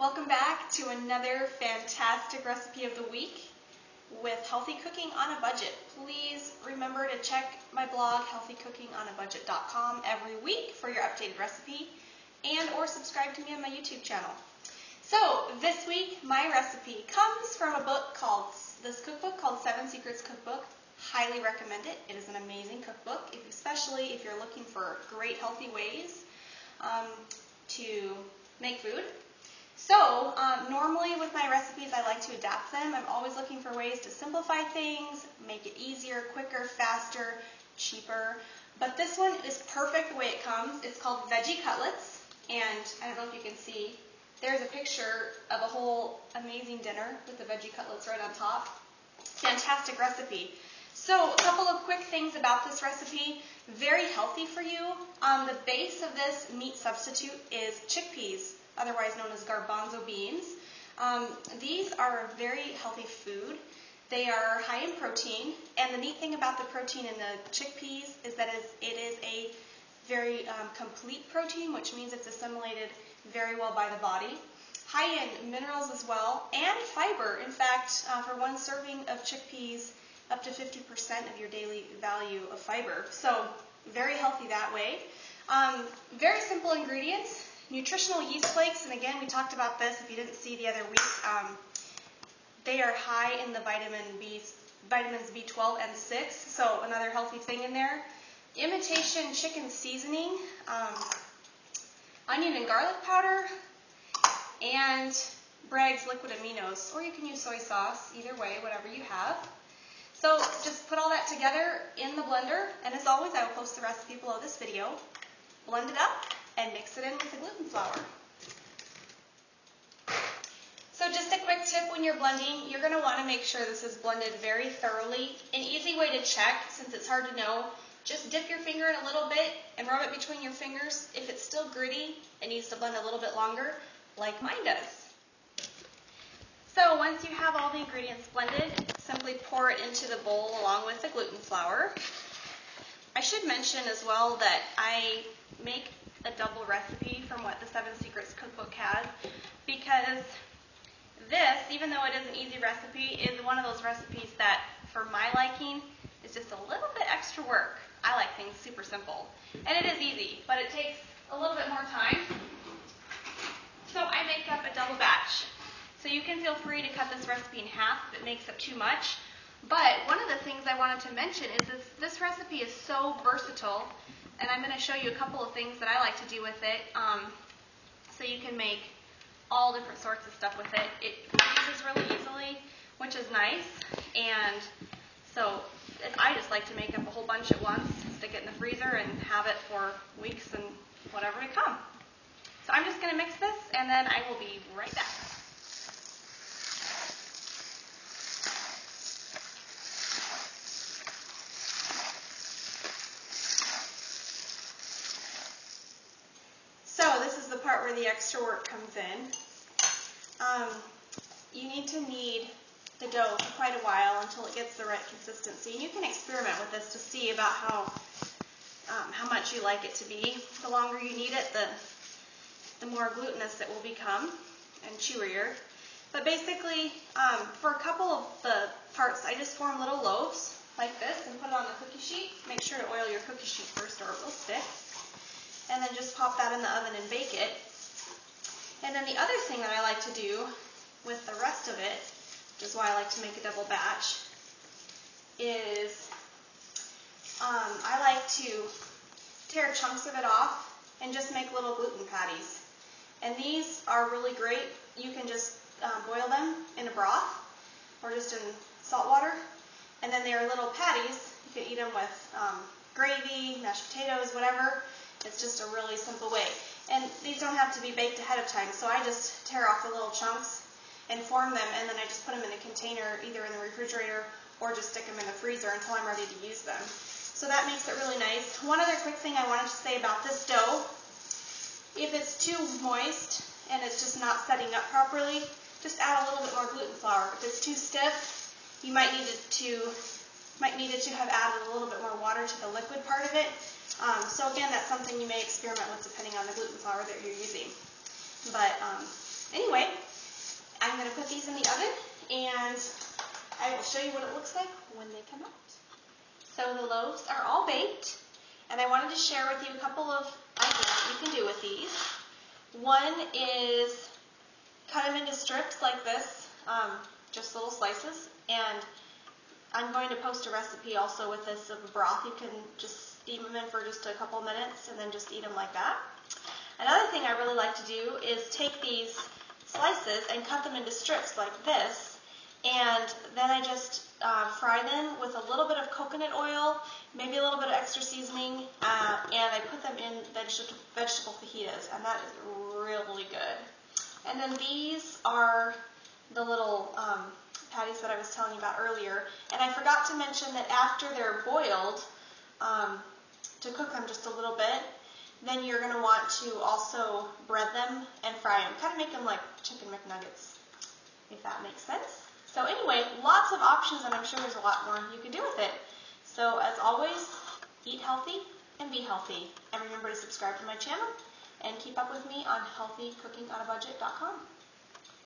Welcome back to another fantastic recipe of the week with healthy cooking on a budget. Please remember to check my blog, healthycookingonabudget.com, every week for your updated recipe, and or subscribe to me on my YouTube channel. So this week my recipe comes from a book called, this cookbook called 7 Secrets Cookbook. Highly recommend it. It is an amazing cookbook, especially if you're looking for great healthy ways to make food. So normally with my recipes I like to adapt them. I'm always looking for ways to simplify things, make it easier, quicker, faster, cheaper. But this one is perfect the way it comes. It's called Veggie Cutlets, and I don't know if you can see, there's a picture of a whole amazing dinner with the veggie cutlets right on top. Fantastic recipe. So a couple of quick things about this recipe. Very healthy for you. The base of this meat substitute is chickpeas, otherwise known as garbanzo beans. These are a very healthy food. They are high in protein, and the neat thing about the protein in the chickpeas is that it is a very complete protein, which means it's assimilated very well by the body. High in minerals as well, and fiber. In fact, for one serving of chickpeas, up to 50% of your daily value of fiber. So very healthy that way. Very simple ingredients. Nutritional yeast flakes, and again we talked about this if you didn't see the other week. They are high in the vitamins B12 and 6, so another healthy thing in there. Imitation chicken seasoning, onion and garlic powder, and Bragg's liquid aminos, or you can use soy sauce, either way, whatever you have. So just put all that together in the blender, and as always I will post the recipe below this video. Blend it up and mix it in with the gluten flour. So just a quick tip when you're blending, you're going to want to make sure this is blended very thoroughly. An easy way to check, since it's hard to know, just dip your finger in a little bit and rub it between your fingers. If it's still gritty, it needs to blend a little bit longer, like mine does. So once you have all the ingredients blended, simply pour it into the bowl along with the gluten flour. I should mention as well that I make a double recipe from what the 7 Secrets cookbook has, because this, even though it is an easy recipe, is one of those recipes that, for my liking, is just a little bit extra work. I like things super simple. And it is easy, but it takes a little bit more time. So I make up a double batch. So you can feel free to cut this recipe in half if it makes up too much. But one of the things I wanted to mention is this recipe is so versatile, and I'm going to show you a couple of things that I like to do with it, so you can make all different sorts of stuff with it. It freezes really easily, which is nice, and so I just like to make up a whole bunch at once, stick it in the freezer, and have it for weeks and whatever to come. So I'm just going to mix this, and then I will be right back. So this is the part where the extra work comes in. You need to knead the dough for quite a while until it gets the right consistency. And you can experiment with this to see about how much you like it to be. The longer you knead it, the more glutinous it will become and chewier. But basically, for a couple of the parts, I just form little loaves like this and put it on the cookie sheet. Make sure to oil your cookie sheet first or it will stick. And then just pop that in the oven and bake it. And then the other thing that I like to do with the rest of it, which is why I like to make a double batch, is I like to tear chunks of it off and just make little gluten patties. And these are really great. You can just boil them in a broth or just in salt water. And then they are little patties. You can eat them with gravy, mashed potatoes, whatever. It's just a really simple way. And these don't have to be baked ahead of time, so I just tear off the little chunks and form them, and then I just put them in a container, either in the refrigerator or just stick them in the freezer until I'm ready to use them. So that makes it really nice. One other quick thing I wanted to say about this dough, if it's too moist and it's just not setting up properly, just add a little bit more gluten flour. If it's too stiff, you might need it to have added a little bit more water to the liquid part of it. So again, that's something you may experiment with depending on the gluten flour that you're using. But anyway, going to put these in the oven, and I will show you what it looks like when they come out. So the loaves are all baked, and I wanted to share with you a couple of ideas that you can do with these. One is cut them into strips like this, just little slices, and I'm going to post a recipe also with this of a broth. You can just steam them in for just a couple minutes and then just eat them like that. Another thing I really like to do is take these slices and cut them into strips like this, and then I just fry them with a little bit of coconut oil, maybe a little bit of extra seasoning, and I put them in vegetable fajitas, and that is really good. And then these are the little patties that I was telling you about earlier, and I forgot to mention that after they're boiled, to cook them just a little bit, then you're going to want to also bread them and fry them, kind of make them like chicken McNuggets, if that makes sense. So anyway, lots of options, and I'm sure there's a lot more you can do with it. So as always, eat healthy and be healthy, and remember to subscribe to my channel and keep up with me on healthycookingonabudget.com.